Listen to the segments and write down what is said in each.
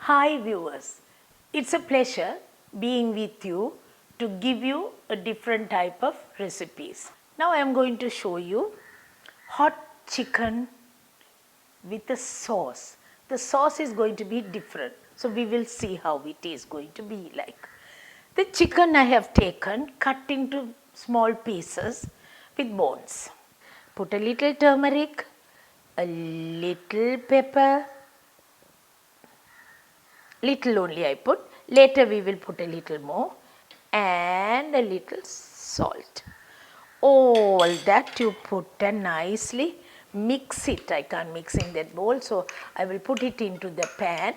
Hi viewers, it's a pleasure being with you to give you a different type of recipes. Now I am going to show you hot chicken with a sauce. The sauce is going to be different, so we will see how it is going to be like. The chicken I have taken, cut into small pieces with bones. Put a little turmeric, a little pepper, little only I put, later we will put a little more, and a little salt. All that you put and nicely mix it. I can't mix in that bowl, so I will put it into the pan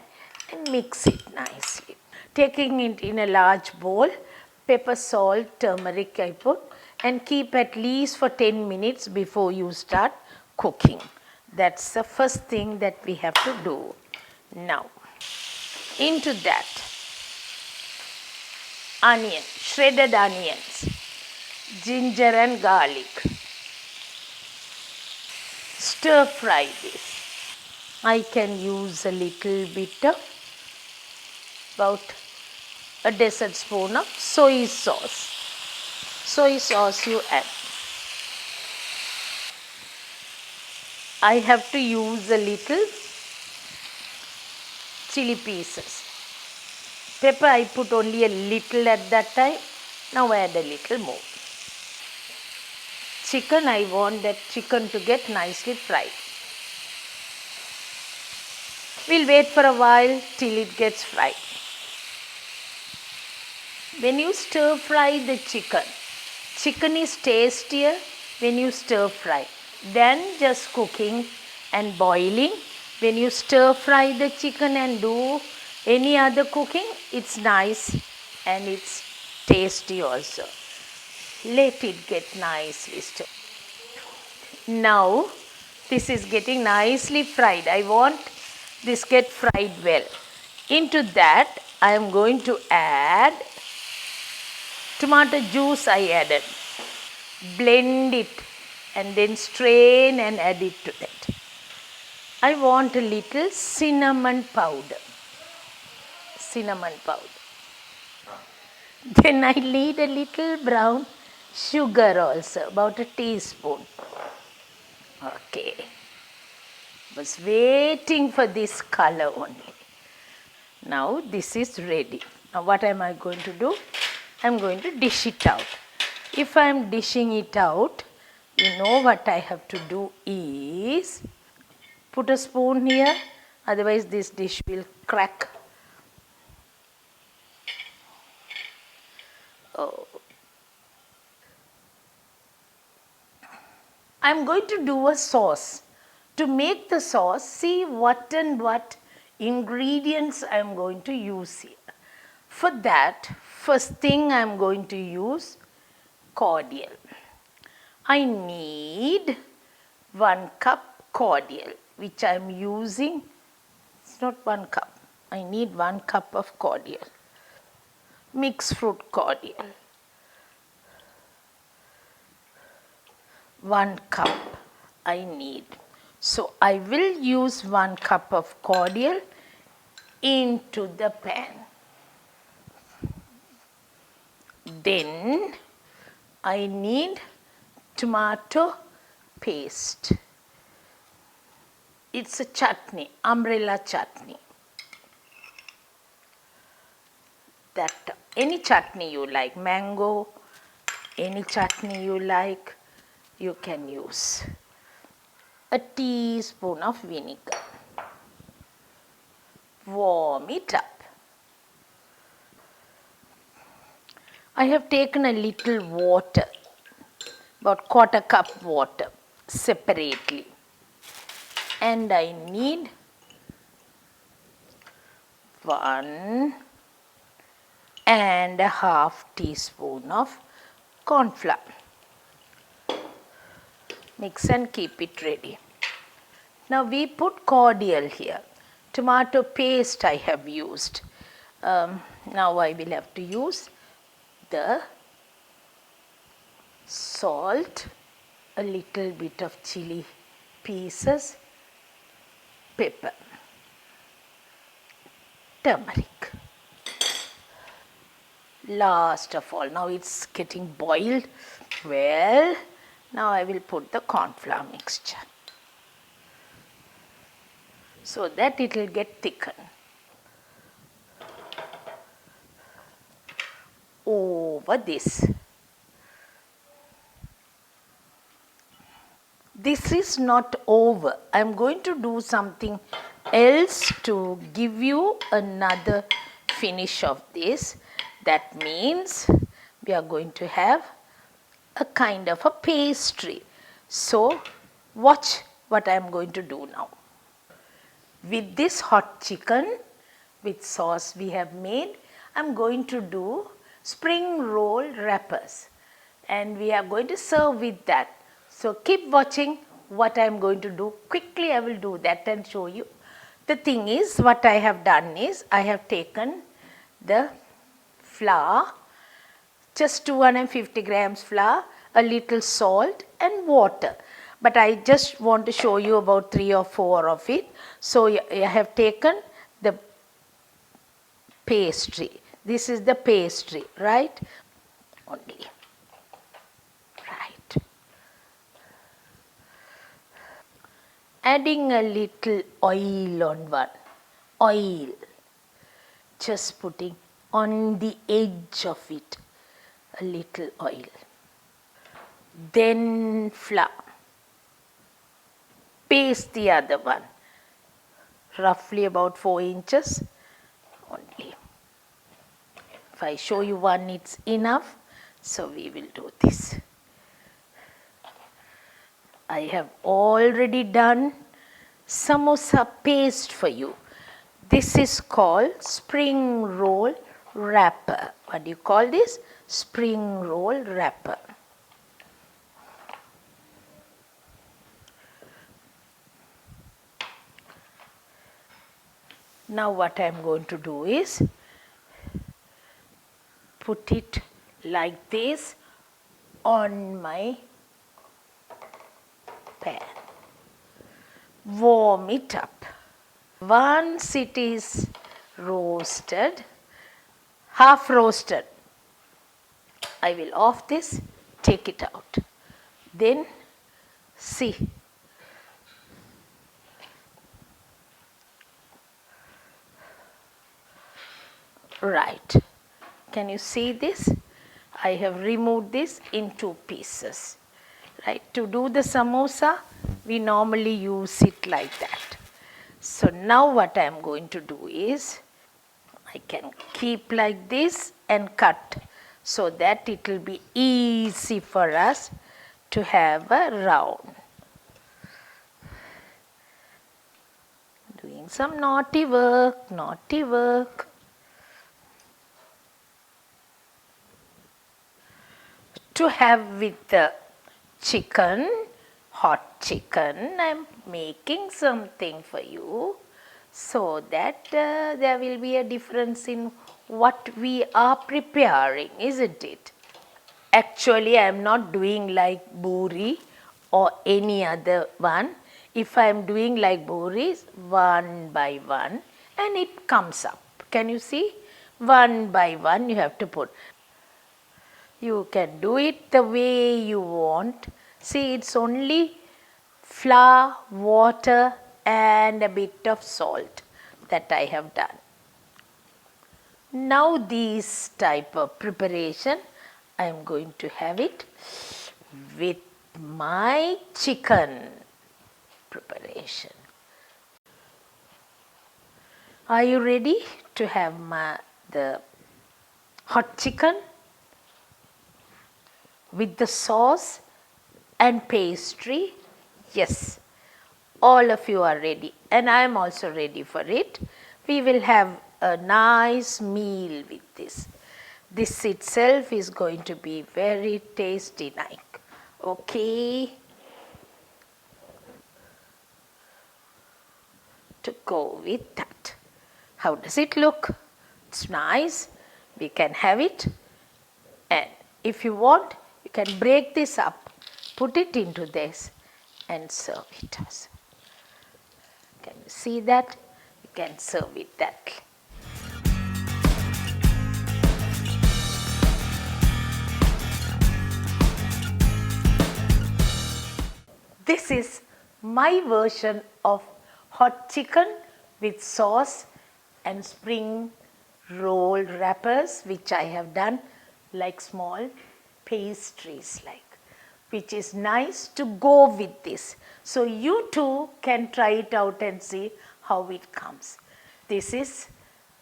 and mix it nicely. Taking it in a large bowl, pepper, salt, turmeric I put, and keep at least for 10 minutes before you start cooking. That's the first thing that we have to do. Now, into that onion, shredded onions, ginger and garlic. Stir fry this. I can use a little bit of about a dessert spoon of soy sauce. Soy sauce you add. I have to use a little chili pieces. Pepper I put only a little at that time. Now add a little more. Chicken, I want that chicken to get nicely fried. We'll wait for a while till it gets fried. When you stir fry the chicken is tastier when you stir fry than just cooking and boiling. When you stir fry the chicken and do any other cooking, it's nice and it's tasty also. Let it get nicely stirred. Now this is getting nicely fried. I want this get fried well. Into that I am going to add tomato juice. I added. Blend it and then strain and add it to that. I want a little cinnamon powder. Cinnamon powder. Then I need a little brown sugar also, about a teaspoon. Okay. Was waiting for this color only. Now this is ready. Now what am I going to do? I am going to dish it out. If I am dishing it out, you know what I have to do is put a spoon here, otherwise this dish will crack. Oh. I am going to do a sauce. To make the sauce, see what and what ingredients I am going to use here. For that, first thing I am going to use cordial. I need 1 cup cordial, which I am using. It's not 1 cup. I need 1 cup of cordial. Mixed fruit cordial. 1 cup I need. So I will use 1 cup of cordial into the pan. Then I need tomato paste. It's a chutney, umbrella chutney. That any chutney you like, mango, any chutney you like, you can use. A teaspoon of vinegar. Warm it up. I have taken a little water, about 1/4 cup water separately. And I need 1.5 teaspoon of corn flour. Mix and keep it ready. Now we put cordial here. Tomato paste I have used. Now I will have to use the salt, a little bit of chili pieces, pepper. turmeric. Last of all, now it's getting boiled well. Now I will put the corn flour mixture so that it will get thickened. Over this. This is not over. I am going to do something else to give you another finish of this. That means we are going to have a kind of a pastry. So watch what I am going to do now. With this hot chicken with sauce we have made, I am going to do spring roll wrappers and we are going to serve with that. So keep watching what I am going to do. Quickly I will do that and show you. The thing is, what I have done is I have taken the flour, just 250 grams flour, a little salt and water. But I just want to show you about 3 or 4 of it. So I have taken the pastry. This is the pastry, right? Only. Right. Adding a little oil on one. Oil. Just putting on the edge of it a little oil. Then flour. Paste the other one. Roughly about 4 inches only. If I show you one, it's enough. So we will do this. I have already done samosa paste for you. This is called spring roll wrapper. What do you call this? Spring roll wrapper. Now what I am going to do is put it like this on my pan. Warm it up. Once it is roasted, half roasted, I will off this, take it out. Then see. Right. Can you see this? I have removed this in 2 pieces. Right. To do the samosa, we normally use it like that. So now what I am going to do is, I can keep like this and cut so that it will be easy for us to have a round. Doing some naughty work, naughty work. To have with the chicken, hot chicken, I am making something for you so that there will be a difference in what we are preparing, isn't it? Actually, I am not doing like buri or any other one. If I am doing like buris, one by one, and it comes up. Can you see? One by one you have to put. You can do it the way you want. See, it's only flour, water and a bit of salt that I have done. Now this type of preparation, I am going to have it with my chicken preparation. Are you ready to have the hot chicken with the sauce and pastry? Yes, all of you are ready and I am also ready for it. We will have a nice meal with this. This itself is going to be very tasty, like. Okay. To go with that. How does it look? It's nice. We can have it. And if you want, you can break this up, put it into this and serve it. Can you see that? You can serve it that. This is my version of hot chicken with sauce and spring roll wrappers, which I have done like small pastries like, which is nice to go with this. So you too can try it out and see how it comes. This is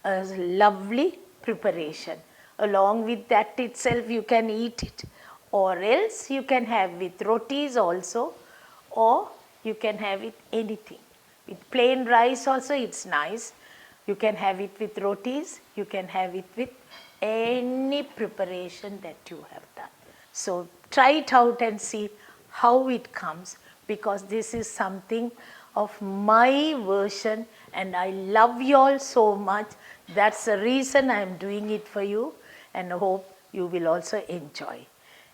a lovely preparation. Along with that itself you can eat it, or else you can have with rotis also, or you can have it anything. With plain rice also it's nice. You can have it with rotis, you can have it with any preparation that you have done. So try it out and see how it comes, because this is something of my version and I love you all so much. That's the reason I am doing it for you, and I hope you will also enjoy.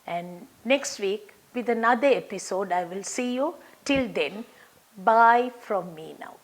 And next week with another episode I will see you. Till then, bye from me now.